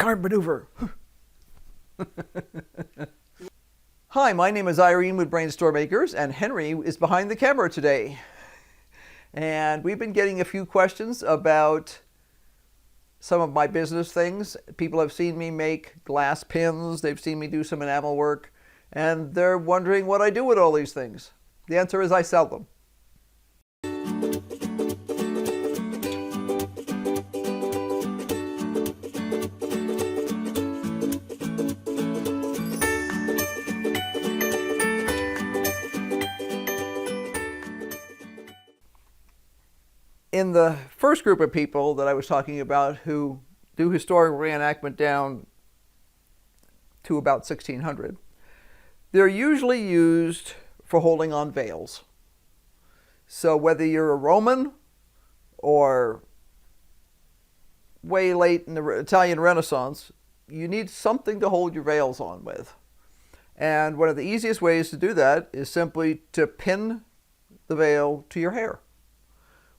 card maneuver. Hi, my name is Irene with BrainStorm Acres, and Henry is behind the camera today. And we've been getting a few questions about some of my business things. People have seen me make glass pins, they've seen me do some enamel work, and they're wondering what I do with all these things. The answer is I sell them. In the first group of people that I was talking about who do historical reenactment down to about 1600, they're usually used for holding on veils. So whether you're a Roman or way late in the Italian Renaissance, you need something to hold your veils on with. And one of the easiest ways to do that is simply to pin the veil to your hair.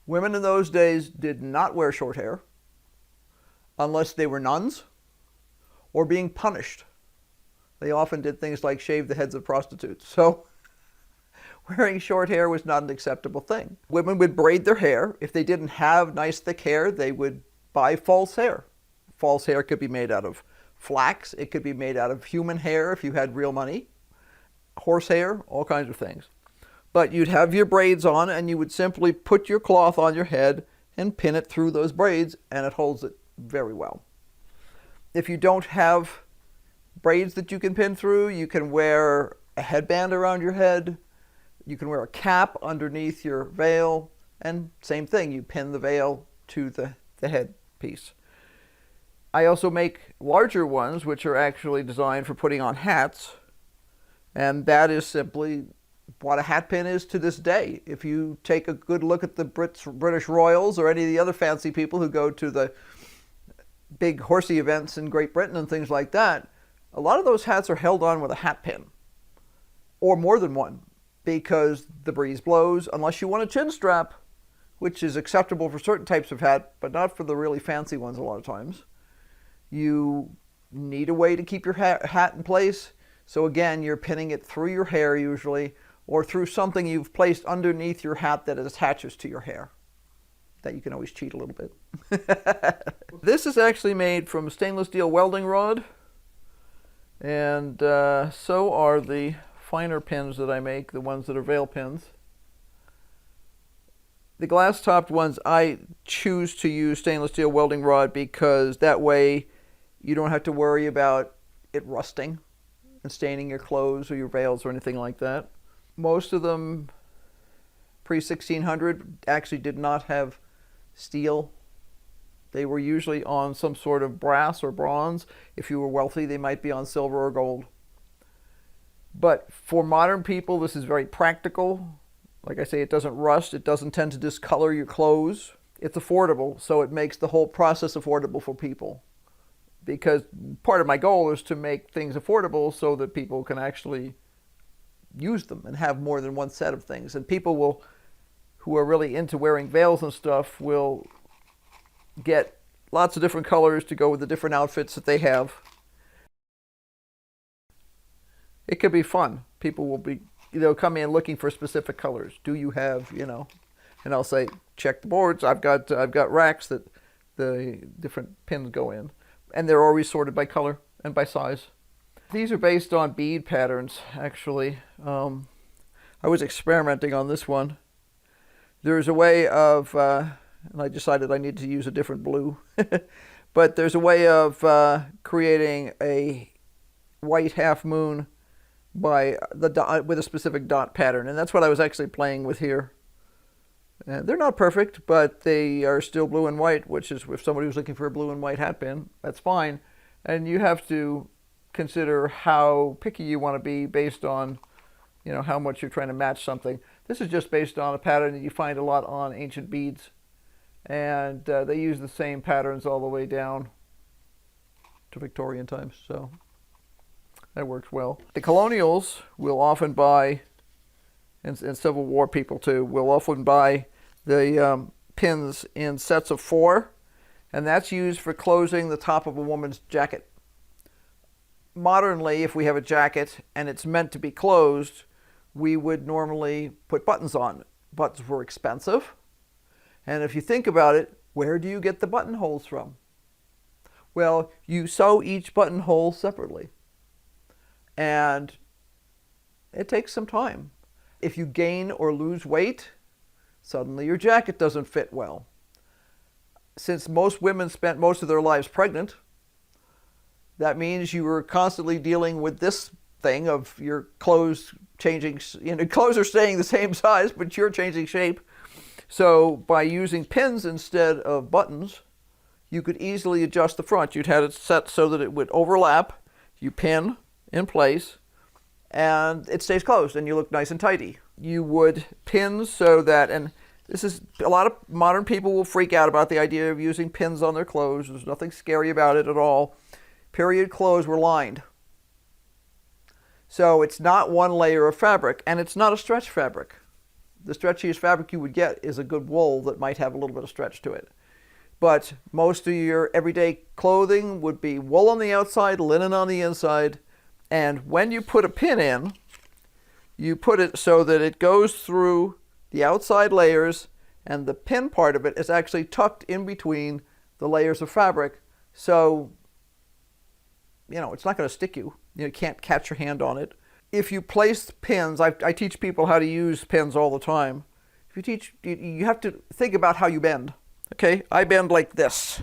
Women in those days did not wear short hair unless they were nuns or being punished. They often did things like shave the heads of prostitutes. So wearing short hair was not an acceptable thing. Women would braid their hair. If they didn't have nice thick hair, they would buy false hair. False hair could be made out of flax. It could be made out of human hair if you had real money. Horsehair, all kinds of things. But you'd have your braids on and you would simply put your cloth on your head and pin it through those braids, and it holds it very well. If you don't have braids that you can pin through, you can wear a headband around your head. You can wear a cap underneath your veil, and same thing, you pin the veil to the headpiece. I also make larger ones which are actually designed for putting on hats, and that is simply what a hat pin is to this day. If you take a good look at the British Royals or any of the other fancy people who go to the big horsey events in Great Britain and things like that, a lot of those hats are held on with a hat pin, or more than one, because the breeze blows, unless you want a chin strap, which is acceptable for certain types of hat, but not for the really fancy ones a lot of times. You need a way to keep your hat in place. So again, you're pinning it through your hair usually, or through something you've placed underneath your hat that attaches to your hair. That you can always cheat a little bit. This is actually made from stainless steel welding rod, and so are the finer pins that I make, the ones that are veil pins. The glass-topped ones, I choose to use stainless steel welding rod because that way you don't have to worry about it rusting and staining your clothes or your veils or anything like that. Most of them pre-1600 actually did not have steel. They were usually on some sort of brass or bronze. If you were wealthy, they might be on silver or gold. But for modern people, this is very practical. Like I say, it doesn't rust. It doesn't tend to discolor your clothes. It's affordable, so it makes the whole process affordable for people. Because part of my goal is to make things affordable so that people can actually use them and have more than one set of things. And people who are really into wearing veils and stuff will get lots of different colors to go with the different outfits that they have. It could be fun. People will be, come in looking for specific colors. Do you have, and I'll say, check the boards. I've got racks that the different pins go in. And they're always sorted by color and by size. These are based on bead patterns, actually. I was experimenting on this one. There's a way of, and I decided I needed to use a different blue, but there's a way of creating a white half moon by the dot, with a specific dot pattern, and that's what I was actually playing with here. And they're not perfect, but they are still blue and white, which is, if somebody was looking for a blue and white hat pin, that's fine. And you have to consider how picky you want to be based on, how much you're trying to match something. This is just based on a pattern that you find a lot on ancient beads. And they use the same patterns all the way down to Victorian times, so that works well. The colonials will often buy, and Civil War people too, will often buy the pins in sets of 4, and that's used for closing the top of a woman's jacket. Modernly, if we have a jacket and it's meant to be closed, we would normally put buttons on. Buttons were expensive, and if you think about it, where do you get the buttonholes from? Well, you sew each buttonhole separately, and it takes some time. If you gain or lose weight, suddenly your jacket doesn't fit well. Since most women spent most of their lives pregnant, that means you were constantly dealing with this thing of your clothes changing, clothes are staying the same size, but you're changing shape. So by using pins instead of buttons, you could easily adjust the front. You'd have it set so that it would overlap. You pin in place, and it stays closed, and you look nice and tidy. You would pin so that, and this is, a lot of modern people will freak out about the idea of using pins on their clothes. There's nothing scary about it at all. Period clothes were lined. So it's not one layer of fabric, and it's not a stretch fabric. The stretchiest fabric you would get is a good wool that might have a little bit of stretch to it. But most of your everyday clothing would be wool on the outside, linen on the inside, and when you put a pin in, you put it so that it goes through the outside layers, and the pin part of it is actually tucked in between the layers of fabric, so it's not going to stick you. You can't catch your hand on it. If you place pins, I teach people how to use pins all the time. You have to think about how you bend. Okay, I bend like this.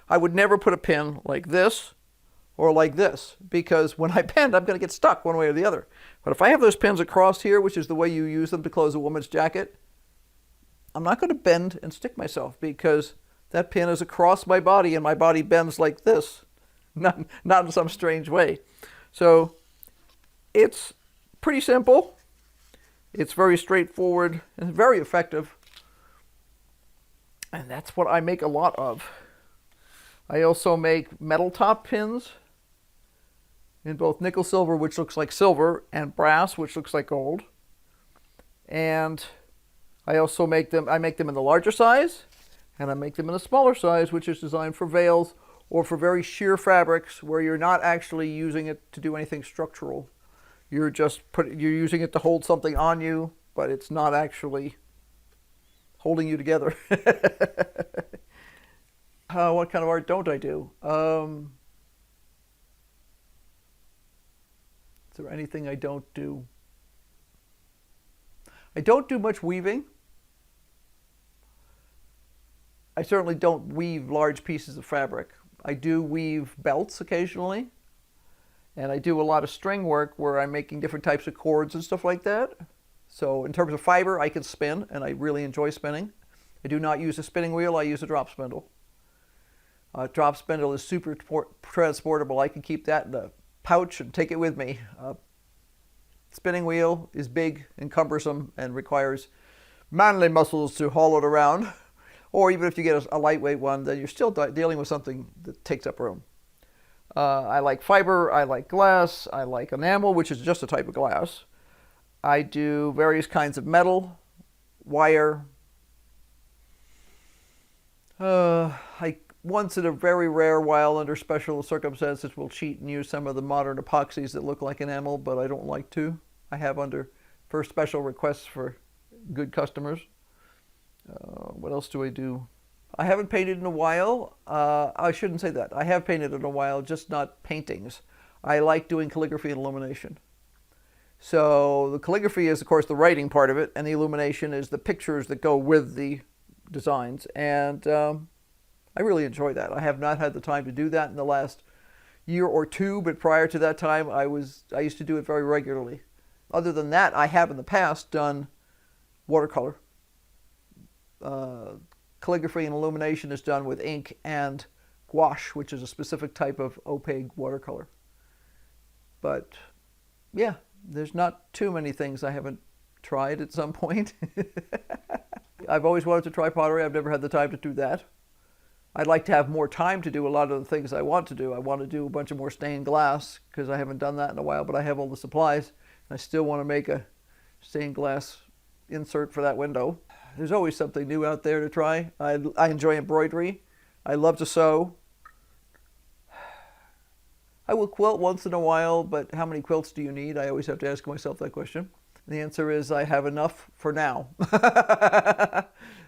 I would never put a pin like this or like this, because when I bend, I'm going to get stuck one way or the other. But if I have those pins across here, which is the way you use them to close a woman's jacket, I'm not going to bend and stick myself, because that pin is across my body and my body bends like this, not in some strange way. So it's pretty simple. It's very straightforward and very effective. And that's what I make a lot of. I also make metal top pins in both nickel silver, which looks like silver, and brass, which looks like gold. And I also make them in the larger size, and I make them in the smaller size, which is designed for veils or for very sheer fabrics where you're not actually using it to do anything structural. You're using it to hold something on you, but it's not actually holding you together. What kind of art don't I do? Is there anything I don't do? I don't do much weaving. I certainly don't weave large pieces of fabric. I do weave belts occasionally, and I do a lot of string work where I'm making different types of cords and stuff like that. So in terms of fiber, I can spin, and I really enjoy spinning. I do not use a spinning wheel, I use a drop spindle. Drop spindle is super transportable. I can keep that in a pouch and take it with me. Spinning wheel is big and cumbersome and requires manly muscles to haul it around. Or even if you get a lightweight one, then you're still dealing with something that takes up room. I like fiber, I like glass, I like enamel, which is just a type of glass. I do various kinds of metal, wire. Once in a very rare while, under special circumstances, will cheat and use some of the modern epoxies that look like enamel, but I don't like to. I have for special requests for good customers. What else do I do? I haven't painted in a while. I shouldn't say that. I have painted in a while, just not paintings. I like doing calligraphy and illumination. So the calligraphy is, of course, the writing part of it, and the illumination is the pictures that go with the designs. And I really enjoy that. I have not had the time to do that in the last year or two, but prior to that time, I used to do it very regularly. Other than that, I have in the past done watercolor. Calligraphy and illumination is done with ink and gouache, which is a specific type of opaque watercolor. But yeah, there's not too many things I haven't tried at some point. I've always wanted to try pottery. I've never had the time to do that. I'd like to have more time to do a lot of the things I want to do. I want to do a bunch of more stained glass because I haven't done that in a while, but I have all the supplies. I still want to make a stained glass insert for that window. There's always something new out there to try. I enjoy embroidery. I love to sew. I will quilt once in a while, but how many quilts do you need? I always have to ask myself that question. The answer is I have enough for now.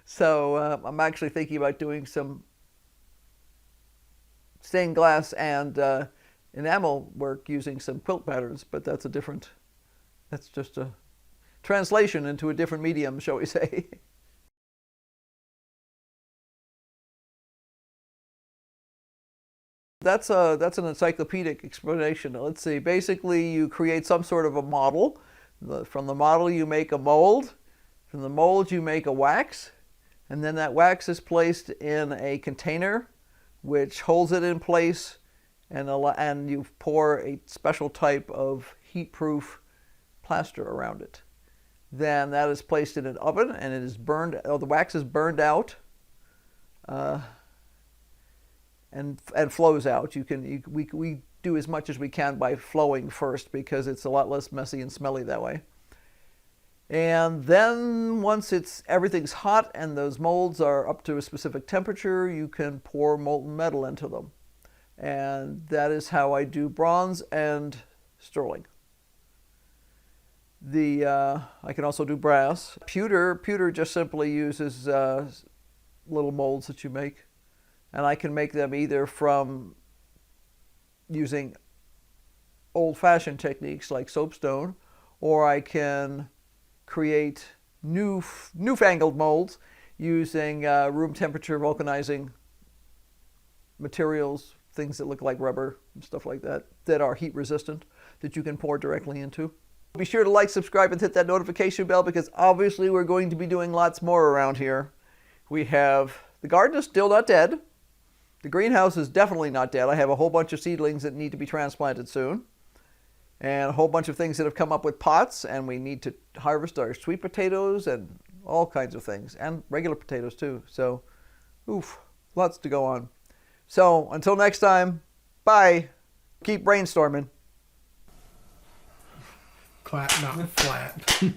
So I'm actually thinking about doing some stained glass and enamel work using some quilt patterns, but that's just a translation into a different medium, shall we say. That's an encyclopedic explanation. Let's see. Basically, you create some sort of a model. From the model, you make a mold. From the mold, you make a wax. And then that wax is placed in a container, which holds it in place, and you pour a special type of heat-proof plaster around it. Then that is placed in an oven, and it is burned. The wax is burned out. And flows out. We do as much as we can by flowing first because it's a lot less messy and smelly that way. And then once everything's hot and those molds are up to a specific temperature, you can pour molten metal into them. And that is how I do bronze and sterling. I can also do brass. Pewter just simply uses little molds that you make. And I can make them either from using old-fashioned techniques like soapstone, or I can create newfangled molds using room temperature vulcanizing materials, things that look like rubber and stuff like that, that are heat resistant, that you can pour directly into. Be sure to like, subscribe, and hit that notification bell because obviously we're going to be doing lots more around here. The garden is still not dead. The greenhouse is definitely not dead. I have a whole bunch of seedlings that need to be transplanted soon. And a whole bunch of things that have come up with pots, and we need to harvest our sweet potatoes and all kinds of things, and regular potatoes too. So, lots to go on. So, until next time, bye. Keep brainstorming. Clap, not flat.